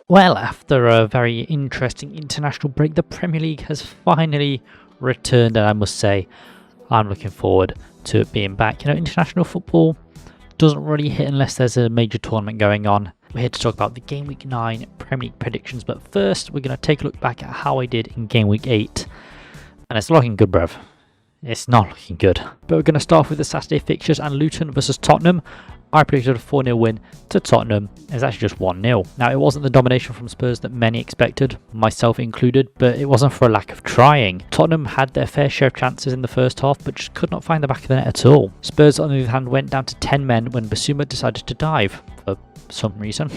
Well, after a very interesting international break, the Premier League has finally returned, and I must say, I'm looking forward to it being back. You know, international football doesn't really hit unless there's a major tournament going on. We're here to talk about the Game Week 9 Premier League predictions, but first we're going to take a look back at how I did in Game Week 8. And it's looking good, bruv. It's not looking good. But we're going to start with the Saturday fixtures and Luton versus Tottenham. I predicted a 4-0 win to Tottenham. It's actually just 1-0. Now, it wasn't the domination from Spurs that many expected, myself included, but it wasn't for a lack of trying. Tottenham had their fair share of chances in the first half, but just could not find the back of the net at all. Spurs, on the other hand, went down to 10 men when Basuma decided to dive, for some reason.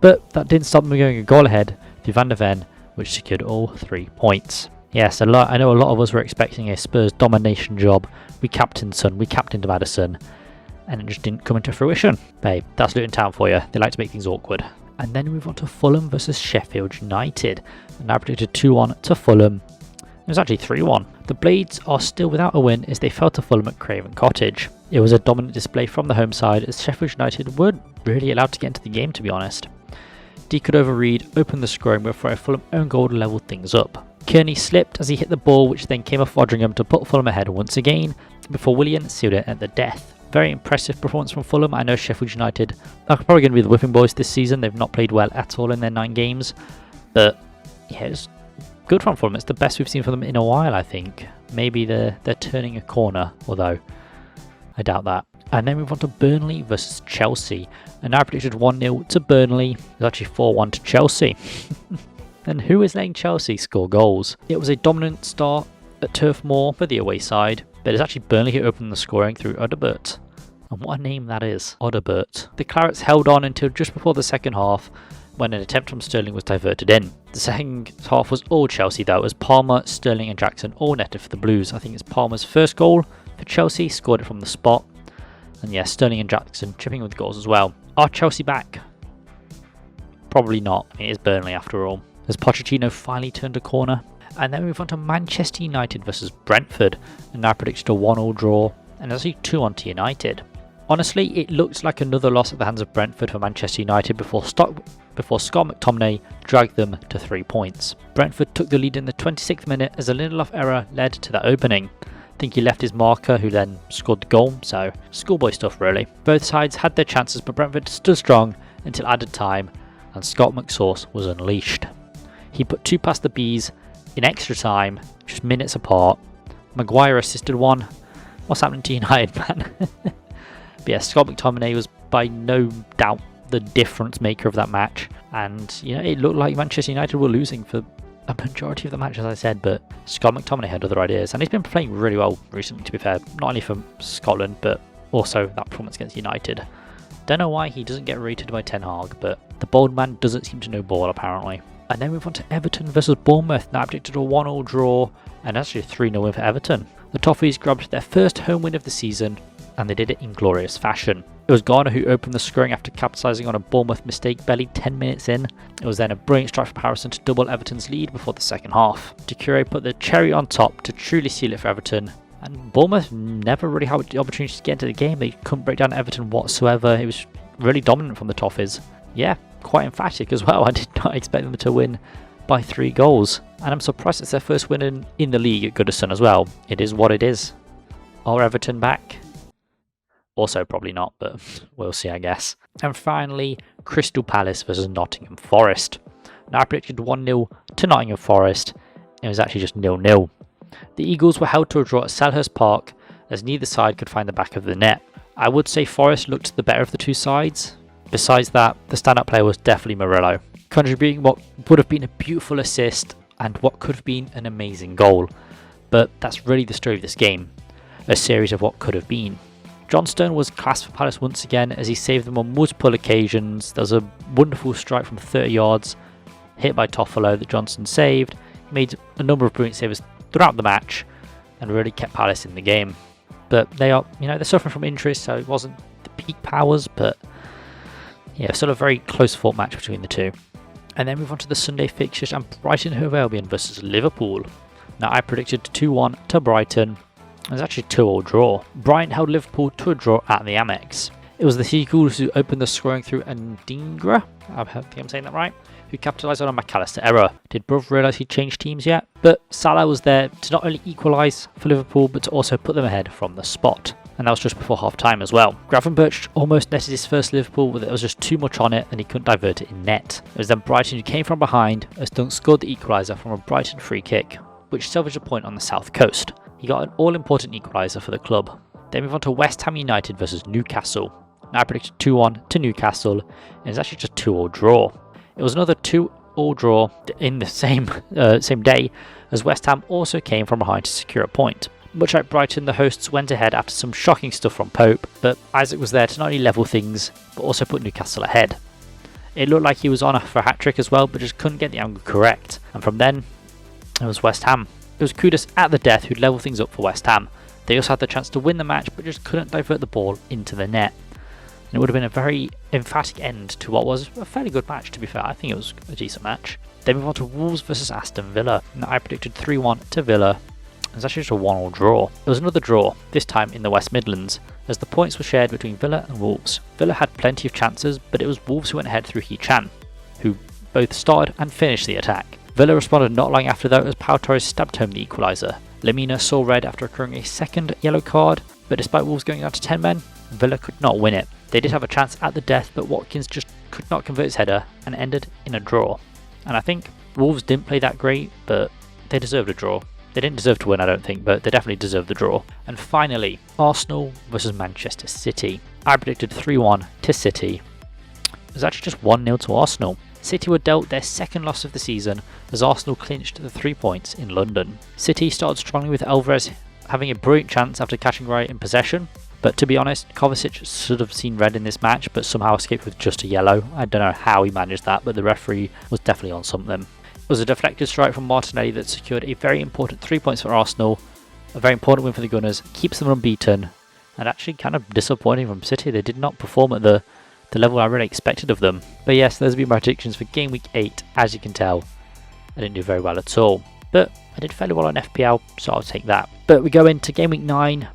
But that didn't stop them going a goal ahead to Van der Ven, which secured all 3 points. Yes, I know a lot of us were expecting a Spurs domination job. We captained Son, we captained Maddison, and it just didn't come into fruition. Babe, that's Luton Town for you. They like to make things awkward. And then we move on to Fulham versus Sheffield United. And I predicted 2-1 to Fulham. It was actually 3-1. The Blades are still without a win as they fell to Fulham at Craven Cottage. It was a dominant display from the home side as Sheffield United weren't really allowed to get into the game, to be honest. Reed opened the scoring before a Fulham own goal leveled things up. Kearney slipped as he hit the ball, which then came off Fodringham to put Fulham ahead once again, before Willian sealed it at the death. Very impressive performance from Fulham. I know Sheffield United are probably going to be the whipping boys this season. They've not played well at all in their 9 games. But yeah, it's good from Fulham. It's the best we've seen from them in a while, I think. Maybe they're turning a corner, although I doubt that. And then we move on to Burnley versus Chelsea. And I predicted 1-0 to Burnley. It was actually 4-1 to Chelsea. And who is letting Chelsea score goals? It was a dominant start at Turf Moor for the away side, but it's actually Burnley who opened the scoring through Odobert. And what a name that is, Odobert. The Clarets held on until just before the second half, when an attempt from Sterling was diverted in. The second half was all Chelsea though, as Palmer, Sterling and Jackson all netted for the Blues. I think it's Palmer's first goal for Chelsea, scored it from the spot. And yes, Sterling and Jackson chipping with goals as well. Are Chelsea back? Probably not. It is Burnley after all, as Pochettino finally turned a corner. And then we move on to Manchester United versus Brentford, and I predicted a 1-1 draw, and it's actually 2-1 to United. Honestly, it looked like another loss at the hands of Brentford for Manchester United before Scott McTominay dragged them to 3 points. Brentford took the lead in the 26th minute as a Lindelof error led to that opening. I think he left his marker, who then scored the goal, so schoolboy stuff really. Both sides had their chances, but Brentford stood strong until added time, and Scott McSauce was unleashed. He put 2 past the Bees in extra time, just minutes apart. Maguire assisted 1. What's happening to United, man? But yeah, Scott McTominay was by no doubt the difference maker of that match. And, you know, it looked like Manchester United were losing for a majority of the match, as I said, but Scott McTominay had other ideas. And he's been playing really well recently, to be fair. Not only for Scotland, but also that performance against United. Don't know why he doesn't get rated by Ten Hag, but the bold man doesn't seem to know ball, apparently. And then we move on to Everton versus Bournemouth. Now I predicted a 1-1 draw, and actually a 3-0 win for Everton. The Toffees grabbed their first home win of the season, and they did it in glorious fashion. It was Garner who opened the scoring after capitalising on a Bournemouth mistake barely 10 minutes in. It was then a brilliant strike from Harrison to double Everton's lead before the second half. Doucouré put the cherry on top to truly seal it for Everton, and Bournemouth never really had the opportunity to get into the game. They couldn't break down Everton whatsoever. It was really dominant from the Toffees. Yeah, quite emphatic as well. I did not expect them to win by 3 goals. And I'm surprised it's their first win in the league at Goodison as well. It is what it is. Are Everton back? Also probably not, but we'll see, I guess. And finally, Crystal Palace versus Nottingham Forest. Now I predicted 1-0 to Nottingham Forest. It was actually just 0-0. The Eagles were held to a draw at Selhurst Park as neither side could find the back of the net. I would say Forest looked the better of the two sides. Besides that, the standout player was definitely Murillo, contributing what would have been a beautiful assist and what could have been an amazing goal. But that's really the story of this game, a series of what could have been. Johnstone was class for Palace once again as he saved them on multiple occasions. There was a wonderful strike from 30 yards, hit by Toffolo that Johnson saved. He made a number of brilliant saves throughout the match and really kept Palace in the game. But they are, they're suffering from injuries, so it wasn't the peak powers, but yeah, still a very close fought match between the two. And then move on to the Sunday fixtures and Brighton and Hove Albion versus Liverpool. Now I predicted 2-1 to Brighton. It was actually a 2-2 draw. Brighton held Liverpool to a draw at the Amex. It was the Seagulls who opened the scoring through Ndingra, I think I'm saying that right, who capitalised on a McAllister error. Did Bruv realise he'd changed teams yet? But Salah was there to not only equalise for Liverpool, but to also put them ahead from the spot. And that was just before half-time as well. Gravenberch almost netted his first Liverpool, but there was just too much on it and he couldn't divert it in net. It was then Brighton who came from behind as Dunk scored the equaliser from a Brighton free kick, which salvaged a point on the south coast. He got an all-important equaliser for the club. Then move on to West Ham United versus Newcastle. Now I predicted 2-1 to Newcastle, and it's actually just 2-2 draw. It was another 2-2 draw in the same day, as West Ham also came from behind to secure a point. Much like Brighton, the hosts went ahead after some shocking stuff from Pope, but Isaac was there to not only level things, but also put Newcastle ahead. It looked like he was on for a hat-trick as well, but just couldn't get the angle correct, and from then, it was West Ham. It was Kudus at the death who'd level things up for West Ham. They also had the chance to win the match, but just couldn't divert the ball into the net. And it would have been a very emphatic end to what was a fairly good match, to be fair. I think it was a decent match. Then move on to Wolves versus Aston Villa. Now I predicted 3-1 to Villa. It was actually just a 1-1 draw. It was another draw, this time in the West Midlands, as the points were shared between Villa and Wolves. Villa had plenty of chances, but it was Wolves who went ahead through Hee-Chan, who both started and finished the attack. Villa responded not long after though, as Pau Torres stabbed home the equaliser. Lemina saw red after occurring a second yellow card, but despite Wolves going down to 10 men, Villa could not win it. They did have a chance at the death, but Watkins just could not convert his header and ended in a draw. And I think Wolves didn't play that great, but they deserved a draw. They didn't deserve to win, I don't think, but they definitely deserved the draw. And finally, Arsenal versus Manchester City. I predicted 3-1 to City. It was actually just 1-0 to Arsenal. City were dealt their second loss of the season as Arsenal clinched the 3 points in London. City started strongly with Alvarez having a brilliant chance after catching Riot in possession. But to be honest, Kovacic should have seen red in this match, but somehow escaped with just a yellow. I don't know how he managed that, but the referee was definitely on something. It was a deflected strike from Martinelli that secured a very important 3 points for Arsenal, a very important win for the Gunners, keeps them unbeaten, and actually kind of disappointing from City. They did not perform at the level I really expected of them. But yes, those have been my predictions for Game Week 8. As you can tell, I didn't do very well at all. But I did fairly well on FPL, so I'll take that. But we go into Game Week 9,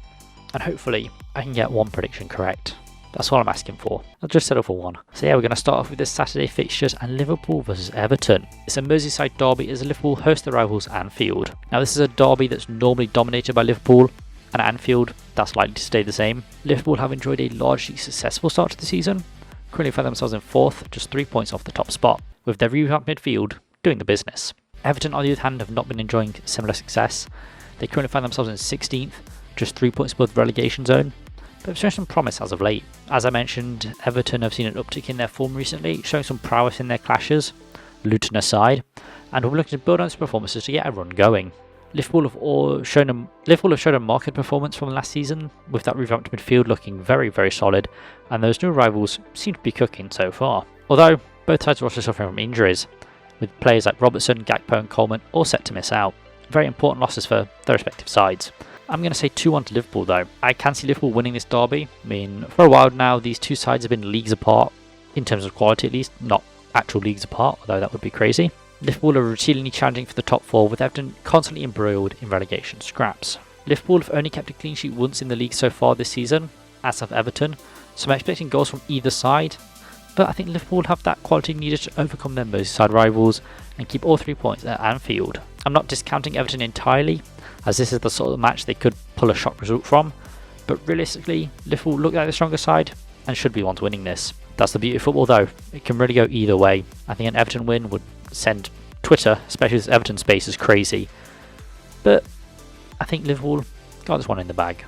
and hopefully I can get one prediction correct. That's all I'm asking for. I'll just settle for one. So yeah, we're going to start off with this Saturday fixtures and Liverpool versus Everton. It's a Merseyside derby as Liverpool host the rivals Anfield. Now this is a derby that's normally dominated by Liverpool, and at Anfield that's likely to stay the same. Liverpool have enjoyed a largely successful start to the season, currently find themselves in 4th, just 3 points off the top spot, with their revamped midfield doing the business. Everton on the other hand have not been enjoying similar success. They currently find themselves in 16th, just 3 points above the relegation zone, but have shown some promise as of late. As I mentioned, Everton have seen an uptick in their form recently, showing some prowess in their clashes, Luton aside, and we're looking to build on its performances to get a run going. Liverpool have shown a marked performance from last season, with that revamped midfield looking very, very solid, and those new rivals seem to be cooking so far. Although, both sides are also suffering from injuries, with players like Robertson, Gakpo and Coleman all set to miss out. Very important losses for their respective sides. I'm going to say 2-1 to Liverpool though. I can see Liverpool winning this derby. I mean, for a while now, these two sides have been leagues apart, in terms of quality at least, not actual leagues apart, although that would be crazy. Liverpool are routinely challenging for the top 4, with Everton constantly embroiled in relegation scraps. Liverpool have only kept a clean sheet once in the league so far this season, as have Everton, so I'm expecting goals from either side, but I think Liverpool have that quality needed to overcome their Merseyside rivals and keep all 3 points at Anfield. I'm not discounting Everton entirely, as this is the sort of match they could pull a shock result from, but realistically, Liverpool look like the stronger side and should be ones winning this. That's the beauty of football though, it can really go either way. I think an Everton win would send Twitter, especially this Everton space, is crazy, but I think Liverpool got this one in the bag.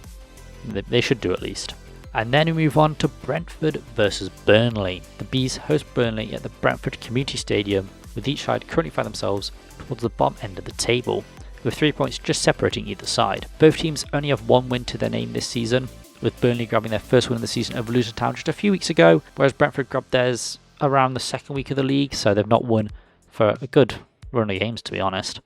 They should do at least. And then we move on to Brentford versus Burnley. The Bees host Burnley at the Brentford Community Stadium, with each side currently find themselves towards the bottom end of the table, with 3 points just separating either side. Both teams only have one win to their name this season, with Burnley grabbing their first win of the season over Luton Town just a few weeks ago, whereas Brentford grabbed theirs around the second week of the league, so they've not won for a good run of games, to be honest.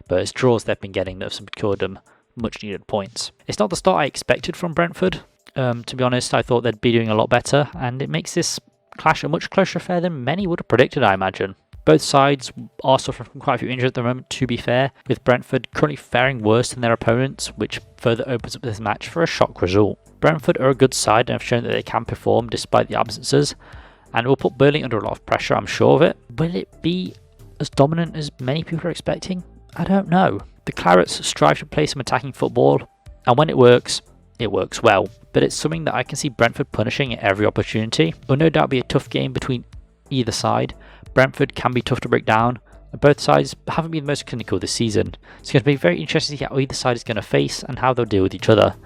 But it's draws they've been getting that have secured them much needed points. It's not the start I expected from Brentford. To be honest, I thought they'd be doing a lot better, and it makes this clash a much closer affair than many would have predicted, I imagine. Both sides are suffering from quite a few injuries at the moment, to be fair, with Brentford currently faring worse than their opponents, which further opens up this match for a shock result. Brentford are a good side and have shown that they can perform despite the absences, and will put Burnley under a lot of pressure, I'm sure of it. Will it be as dominant as many people are expecting? I don't know. The Clarets strive to play some attacking football, and when it works well. But it's something that I can see Brentford punishing at every opportunity. It will no doubt be a tough game between either side. Brentford can be tough to break down, and both sides haven't been the most clinical this season. It's going to be very interesting to see how either side is going to face and how they'll deal with each other.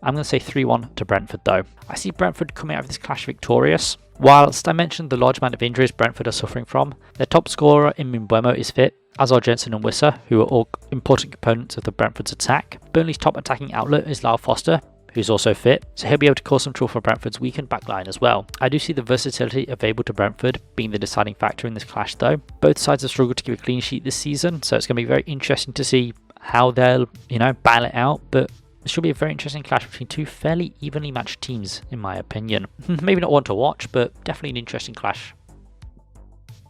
I'm going to say 3-1 to Brentford though. I see Brentford coming out of this clash victorious. Whilst I mentioned the large amount of injuries Brentford are suffering from, their top scorer in Mbeumo is fit, as are Jensen and Wissa, who are all important components of the Brentford's attack. Burnley's top attacking outlet is Lyle Foster, who's also fit, so he'll be able to cause some trouble for Brentford's weakened backline as well. I do see the versatility available to Brentford being the deciding factor in this clash though. Both sides have struggled to keep a clean sheet this season, so it's going to be very interesting to see how they'll, battle it out, but it should be a very interesting clash between two fairly evenly matched teams, in my opinion. Maybe not one to watch, but definitely an interesting clash,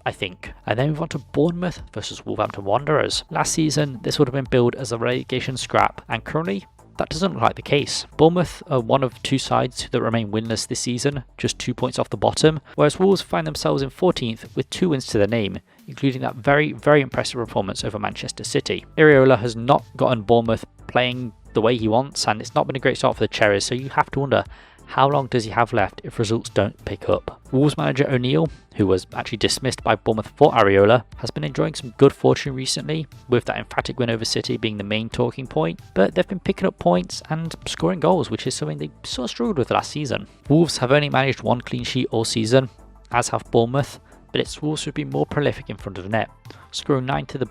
I think. And then we move on to Bournemouth versus Wolverhampton Wanderers. Last season, this would have been billed as a relegation scrap, and currently, that doesn't look like the case. Bournemouth are one of two sides that remain winless this season, just 2 points off the bottom, whereas Wolves find themselves in 14th with 2 wins to their name, including that very, very impressive performance over Manchester City. Areola has not gotten Bournemouth playing the way he wants, and it's not been a great start for the Cherries, so you have to wonder, how long does he have left if results don't pick up? Wolves manager O'Neill, who was actually dismissed by Bournemouth for Areola, has been enjoying some good fortune recently, with that emphatic win over City being the main talking point, but they've been picking up points and scoring goals, which is something they sort of struggled with last season. Wolves have only managed 1 clean sheet all season, as have Bournemouth, but it's Wolves who've been more prolific in front of the net, scoring 9 to the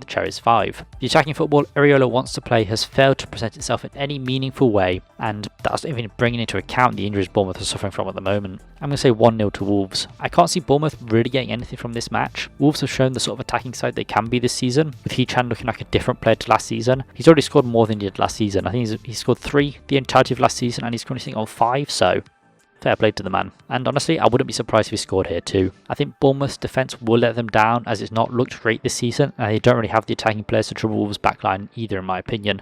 Cherries 5. The attacking football Areola wants to play has failed to present itself in any meaningful way, and that's not even bringing into account the injuries Bournemouth are suffering from at the moment. I'm going to say 1-0 to Wolves. I can't see Bournemouth really getting anything from this match. Wolves have shown the sort of attacking side they can be this season, with Hee-Chan looking like a different player to last season. He's already scored more than he did last season. I think he's scored 3 the entirety of last season, and he's currently sitting on 5, so fair play to the man. And honestly, I wouldn't be surprised if he scored here too. I think Bournemouth's defence will let them down, as it's not looked great this season, and they don't really have the attacking players to trouble Wolves' backline either, in my opinion.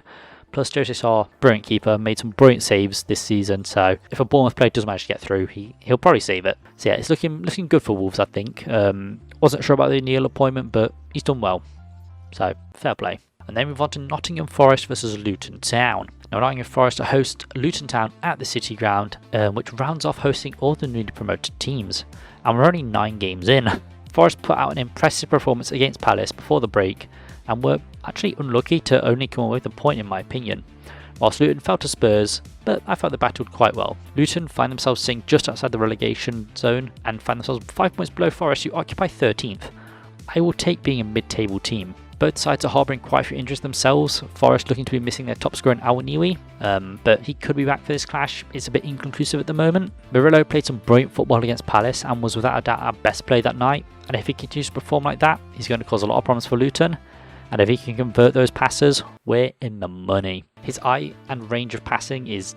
Plus, Jose Sarr, brilliant keeper, made some brilliant saves this season, so if a Bournemouth player does manage to get through, he'll probably save it. So yeah, it's looking good for Wolves, I think. Wasn't sure about the O'Neill appointment, but he's done well. So, fair play. And then we move on to Nottingham Forest versus Luton Town. Now, Nottingham Forest host Luton Town at the City Ground, which rounds off hosting all the newly promoted teams. And we're only 9 games in. Forest put out an impressive performance against Palace before the break, and were actually unlucky to only come away with a point, in my opinion. Whilst Luton fell to Spurs, but I felt they battled quite well. Luton find themselves sitting just outside the relegation zone, and find themselves 5 points below Forest, who occupy 13th. I will take being a mid-table team. Both sides are harbouring quite a few injuries themselves. Forest looking to be missing their top scorer in Awoniyi, but he could be back for this clash. It's a bit inconclusive at the moment. Murillo played some brilliant football against Palace and was without a doubt our best play that night. And if he continues to perform like that, he's going to cause a lot of problems for Luton. And if he can convert those passes, we're in the money. His eye and range of passing is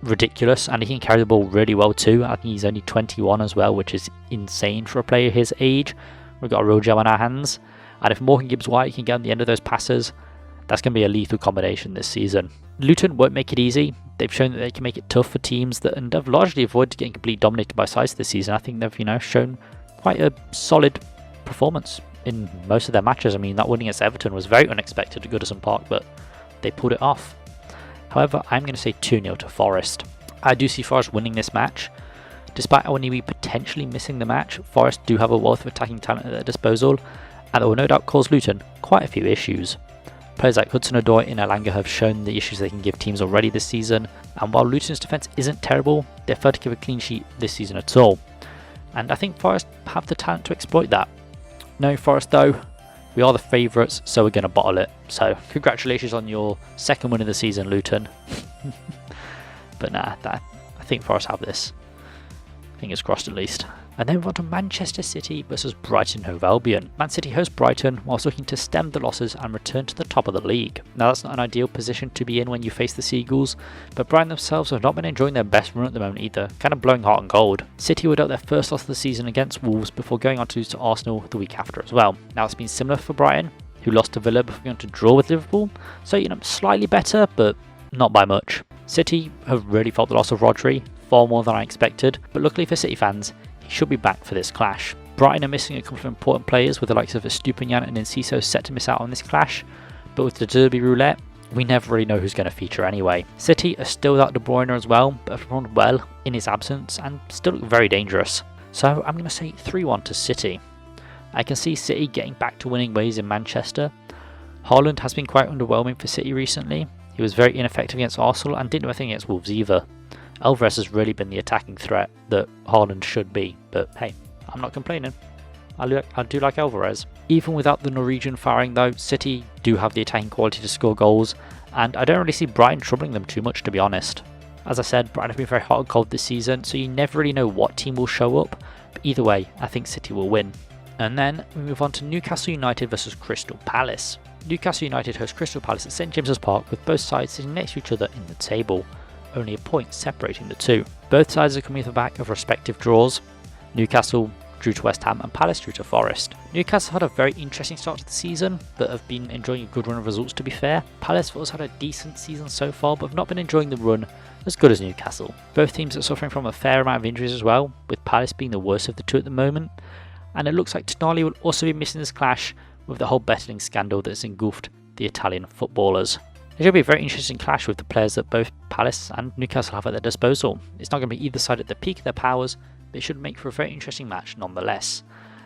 ridiculous, and he can carry the ball really well too. I think he's only 21 as well, which is insane for a player his age. We've got a real gem on our hands. And if Morgan Gibbs-White can get on the end of those passes, that's going to be a lethal combination this season. Luton won't make it easy. They've shown that they can make it tough for teams that and have largely avoided getting completely dominated by size this season. I think they've shown quite a solid performance in most of their matches. I mean, that win against Everton was very unexpected at Goodison Park, but they pulled it off. However, I'm going to say 2-0 to Forest. I do see Forest winning this match. Despite Awoniyi potentially missing the match, Forest do have a wealth of attacking talent at their disposal, and it will no doubt cause Luton quite a few issues. Players like Hudson-Odoi and Elanga have shown the issues they can give teams already this season, and while Luton's defence isn't terrible, they've failed to give a clean sheet this season at all. And I think Forest have the talent to exploit that. Knowing Forest though, we are the favourites, so we're going to bottle it. So congratulations on your second win of the season, Luton. But nah, I think Forest have this. Fingers crossed at least. And then we're on to Manchester City versus Brighton and Hove Albion. Man City host Brighton whilst looking to stem the losses and return to the top of the league. Now that's not an ideal position to be in when you face the Seagulls, but Brighton themselves have not been enjoying their best run at the moment either, kind of blowing hot and cold. City would out their first loss of the season against Wolves before going on to lose to Arsenal the week after as well. Now it's been similar for Brighton, who lost to Villa before going to draw with Liverpool, so slightly better, but not by much. City have really felt the loss of Rodri, far more than I expected, but luckily for City fans, he should be back for this clash. Brighton are missing a couple of important players with the likes of Estupinian and Enciso set to miss out on this clash, but with the Derby roulette, we never really know who's going to feature anyway. City are still without De Bruyne as well, but have performed well in his absence and still look very dangerous. So I'm going to say 3-1 to City. I can see City getting back to winning ways in Manchester. Haaland has been quite underwhelming for City recently. He was very ineffective against Arsenal and didn't do anything against Wolves either. Alvarez has really been the attacking threat that Haaland should be, but hey, I'm not complaining. I do like Alvarez. Even without the Norwegian firing though, City do have the attacking quality to score goals, and I don't really see Brighton troubling them too much, to be honest. As I said, Brighton have been very hot and cold this season, so you never really know what team will show up, but either way, I think City will win. And then we move on to Newcastle United versus Crystal Palace. Newcastle United host Crystal Palace at St James's Park with both sides sitting next to each other in the table, only a point separating the two. Both sides are coming off the back of respective draws. Newcastle drew to West Ham and Palace drew to Forest. Newcastle had a very interesting start to the season, but have been enjoying a good run of results, to be fair. Palace have also had a decent season so far, but have not been enjoying the run as good as Newcastle. Both teams are suffering from a fair amount of injuries as well, with Palace being the worst of the two at the moment, and it looks like Tonali will also be missing this clash with the whole betting scandal that's engulfed the Italian footballers. It should be a very interesting clash with the players that both Palace and Newcastle have at their disposal. It's not going to be either side at the peak of their powers, but it should make for a very interesting match nonetheless.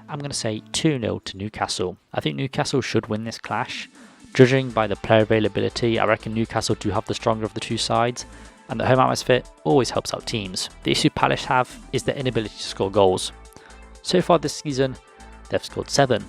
I'm going to say 2-0 to Newcastle. I think Newcastle should win this clash. Judging by the player availability, I reckon Newcastle do have the stronger of the two sides, and the home atmosphere always helps out teams. The issue Palace have is their inability to score goals. So far this season, they've scored 7,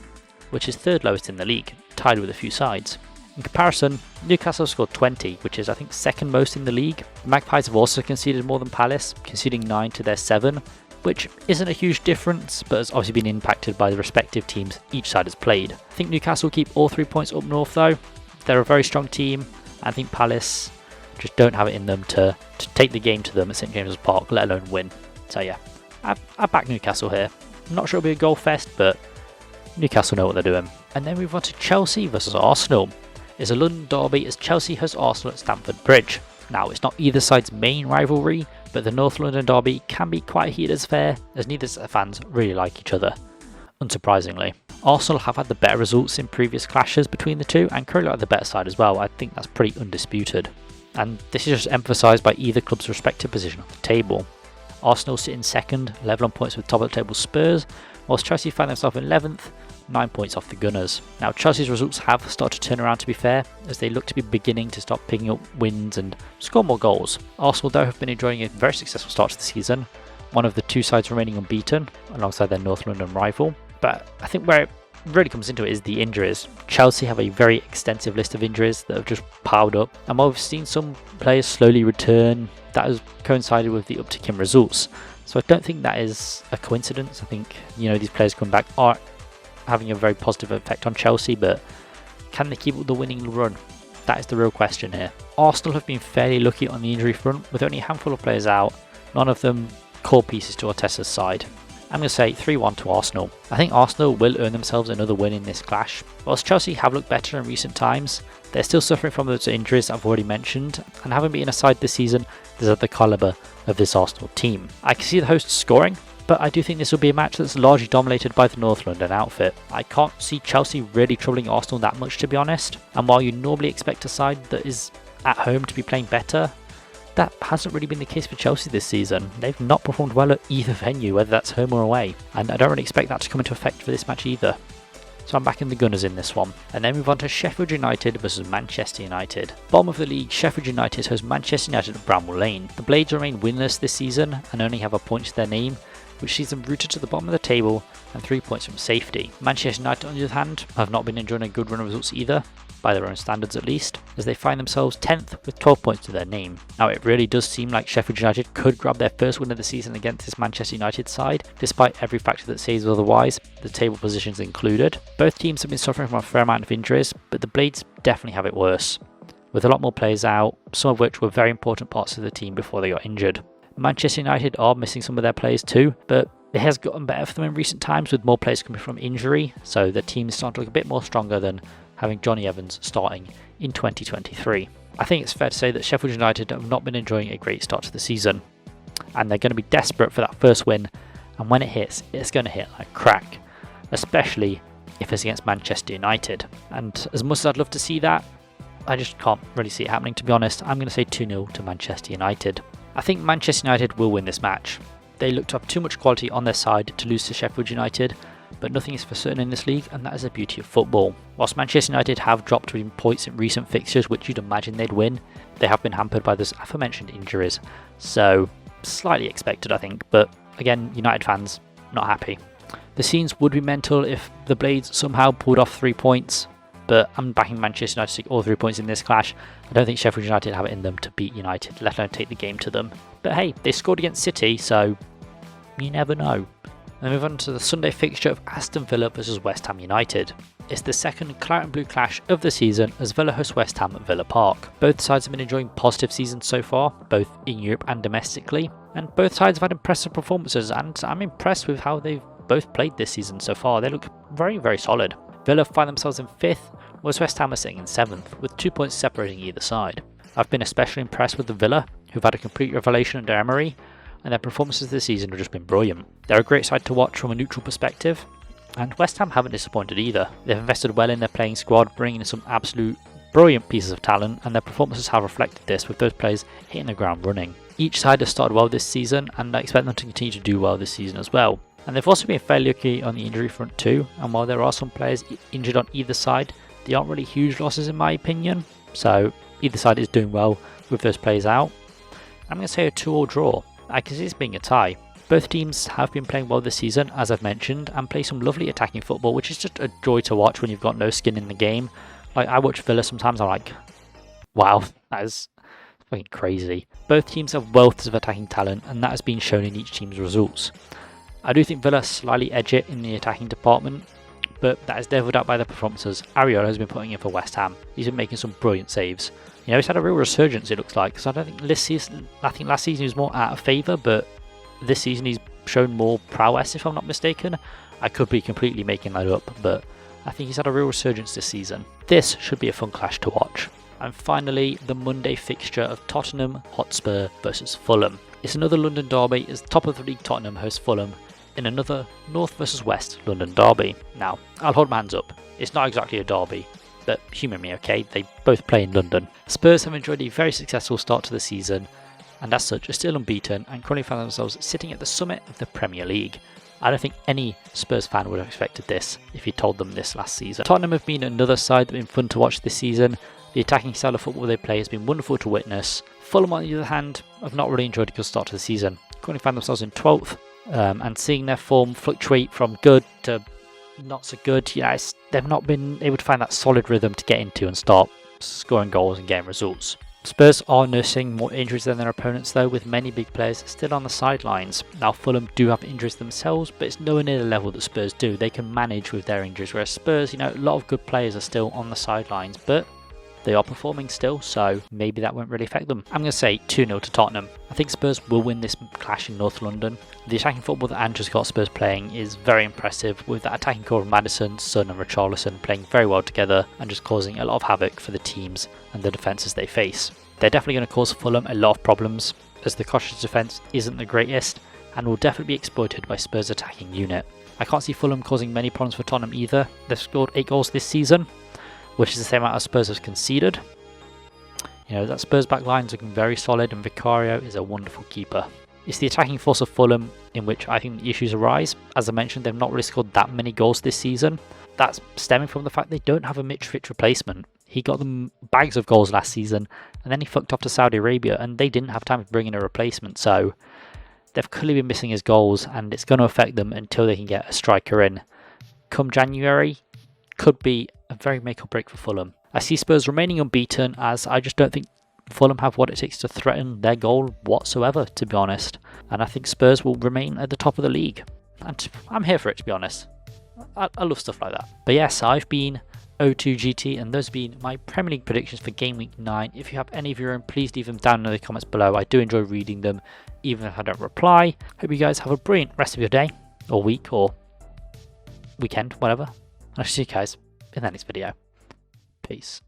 which is third lowest in the league, tied with a few sides. In comparison, Newcastle scored 20, which is I think second most in the league. The Magpies have also conceded more than Palace, conceding 9 to their 7, which isn't a huge difference, but has obviously been impacted by the respective teams each side has played. I think Newcastle keep all 3 points up north though. They're a very strong team. I think Palace just don't have it in them to take the game to them at St James's Park, let alone win. So yeah, I back Newcastle here. I'm not sure it'll be a goal fest, but Newcastle know what they're doing. And then we move on to Chelsea versus Arsenal. It's a London derby as Chelsea hosts Arsenal at Stamford Bridge. Now, it's not either side's main rivalry, but the North London derby can be quite a heated affair, as neither set of fans really like each other, unsurprisingly. Arsenal have had the better results in previous clashes between the two, and currently are the better side as well. I think that's pretty undisputed. And this is just emphasised by either club's respective position on the table. Arsenal sit in second, level on points with top of the table Spurs, whilst Chelsea find themselves in 11th, 9 points off the Gunners. Now, Chelsea's results have started to turn around, to be fair, as they look to be beginning to start picking up wins and score more goals. Arsenal though have been enjoying a very successful start to the season, one of the two sides remaining unbeaten alongside their North London rival. But I think where it really comes into it is the injuries. Chelsea have a very extensive list of injuries that have just piled up, and while we've seen some players slowly return, that has coincided with the uptick in results. So I don't think that is a coincidence. I think, these players coming back are having a very positive effect on Chelsea, but can they keep up the winning run? That is the real question here. Arsenal have been fairly lucky on the injury front, with only a handful of players out, none of them core pieces to Arteta's side. I'm going to say 3-1 to Arsenal. I think Arsenal will earn themselves another win in this clash. Whilst Chelsea have looked better in recent times, they're still suffering from those injuries I've already mentioned, and haven't been a side this season that is at the calibre of this Arsenal team. I can see the hosts scoring, but I do think this will be a match that's largely dominated by the North London outfit. I can't see Chelsea really troubling Arsenal that much, to be honest, and while you normally expect a side that is at home to be playing better, that hasn't really been the case for Chelsea this season. They've not performed well at either venue, whether that's home or away, and I don't really expect that to come into effect for this match either. So I'm backing the Gunners in this one. And then move on to Sheffield United versus Manchester United. Bottom of the league, Sheffield United host Manchester United at Bramall Lane. The Blades remain winless this season and only have a point to their name, which sees them rooted to the bottom of the table and 3 points from safety. Manchester United, on the other hand, have not been enjoying a good run of results either, by their own standards at least, as they find themselves 10th with 12 points to their name. Now, it really does seem like Sheffield United could grab their first win of the season against this Manchester United side, despite every factor that says otherwise, the table positions included. Both teams have been suffering from a fair amount of injuries, but the Blades definitely have it worse, with a lot more players out, some of which were very important parts of the team before they got injured. Manchester United are missing some of their players too, but it has gotten better for them in recent times with more players coming from injury, so the team is starting to look a bit more stronger than having Johnny Evans starting in 2023. I think it's fair to say that Sheffield United have not been enjoying a great start to the season, and they're going to be desperate for that first win and when it hits, it's going to hit like crack, especially if it's against Manchester United. And as much as I'd love to see that, I just can't really see it happening, to be honest. I'm going to say 2-0 to Manchester United. I think Manchester United will win this match. They look to have too much quality on their side to lose to Sheffield United, but nothing is for certain in this league, and that is the beauty of football. Whilst Manchester United have dropped in points in recent fixtures, which you'd imagine they'd win, they have been hampered by those aforementioned injuries. So, slightly expected, I think, but again, United fans, not happy. The scenes would be mental if the Blades somehow pulled off 3 points, but I'm backing Manchester United to take all 3 points in this clash. I don't think Sheffield United have it in them to beat United, let alone take the game to them. But hey, they scored against City, so you never know. Then move on to the Sunday fixture of Aston Villa versus West Ham United. It's the second claret and blue clash of the season as Villa host West Ham at Villa Park. Both sides have been enjoying positive seasons so far, both in Europe and domestically, and both sides have had impressive performances, and I'm impressed with how they've both played this season so far. They look very, very solid. Villa find themselves in 5th, whereas West Ham are sitting in 7th, with 2 points separating either side. I've been especially impressed with the Villa, who've had a complete revelation under Emery, and their performances this season have just been brilliant. They're a great side to watch from a neutral perspective, and West Ham haven't disappointed either. They've invested well in their playing squad, bringing in some absolute brilliant pieces of talent, and their performances have reflected this, with those players hitting the ground running. Each side has started well this season, and I expect them to continue to do well this season as well. And they've also been fairly lucky on the injury front too, and while there are some players injured on either side, they aren't really huge losses in my opinion, so either side is doing well with those players out. I'm going to say a 2-2 draw. I can see this being a tie. Both teams have been playing well this season, as I've mentioned, and play some lovely attacking football, which is just a joy to watch when you've got no skin in the game. Like, I watch Villa sometimes, I'm like, wow, that is fucking crazy. Both teams have wealth of attacking talent, and that has been shown in each team's results. I do think Villa slightly edge it in the attacking department, but that is devilled out by the performances Areola has been putting in for West Ham. He's been making some brilliant saves. You know, he's had a real resurgence, it looks like, because I think last season he was more out of favour, but this season he's shown more prowess, if I'm not mistaken. I could be completely making that up, but I think he's had a real resurgence this season. This should be a fun clash to watch. And finally, the Monday fixture of Tottenham Hotspur versus Fulham. It's another London derby as top of the league Tottenham hosts Fulham in another North versus West London derby. Now, I'll hold my hands up. It's not exactly a derby, but humour me, okay? They both play in London. Spurs have enjoyed a very successful start to the season, and as such are still unbeaten and currently find themselves sitting at the summit of the Premier League. I don't think any Spurs fan would have expected this if you told them this last season. Tottenham have been another side that have been fun to watch this season. The attacking style of football they play has been wonderful to witness. Fulham, on the other hand, have not really enjoyed a good start to the season. Currently find themselves in 12th, and seeing their form fluctuate from good to not so good, they've not been able to find that solid rhythm to get into and start scoring goals and getting results. Spurs are nursing more injuries than their opponents though, with many big players still on the sidelines. Now Fulham do have injuries themselves, but it's nowhere near the level that Spurs do. They can manage with their injuries, whereas Spurs, a lot of good players are still on the sidelines, but they are performing still, so maybe that won't really affect them. I'm going to say 2-0 to Tottenham. I think Spurs will win this clash in North London. The attacking football that Andrew's got Spurs playing is very impressive, with that attacking core of Maddison, Son and Richarlison playing very well together and just causing a lot of havoc for the teams and the defences they face. They're definitely going to cause Fulham a lot of problems, as the cautious defence isn't the greatest and will definitely be exploited by Spurs' attacking unit. I can't see Fulham causing many problems for Tottenham either. They've scored 8 goals this season, which is the same amount as Spurs have conceded. That Spurs back line is looking very solid, and Vicario is a wonderful keeper. It's the attacking force of Fulham in which I think the issues arise. As I mentioned, they've not really scored that many goals this season. That's stemming from the fact they don't have a Mitrovic replacement. He got them bags of goals last season, and then he fucked off to Saudi Arabia, and they didn't have time to bring in a replacement, so they've clearly been missing his goals, and it's going to affect them until they can get a striker in. Come January, could be a very make or break for Fulham. I see Spurs remaining unbeaten, as I just don't think Fulham have what it takes to threaten their goal whatsoever, to be honest. And I think Spurs will remain at the top of the league. And I'm here for it, to be honest. I love stuff like that. But yes, I've been O2GT, and those have been my Premier League predictions for Game Week 9. If you have any of your own, please leave them down in the comments below. I do enjoy reading them, even if I don't reply. Hope you guys have a brilliant rest of your day, or week, or weekend, whatever. I'll see you guys in the next video. Peace.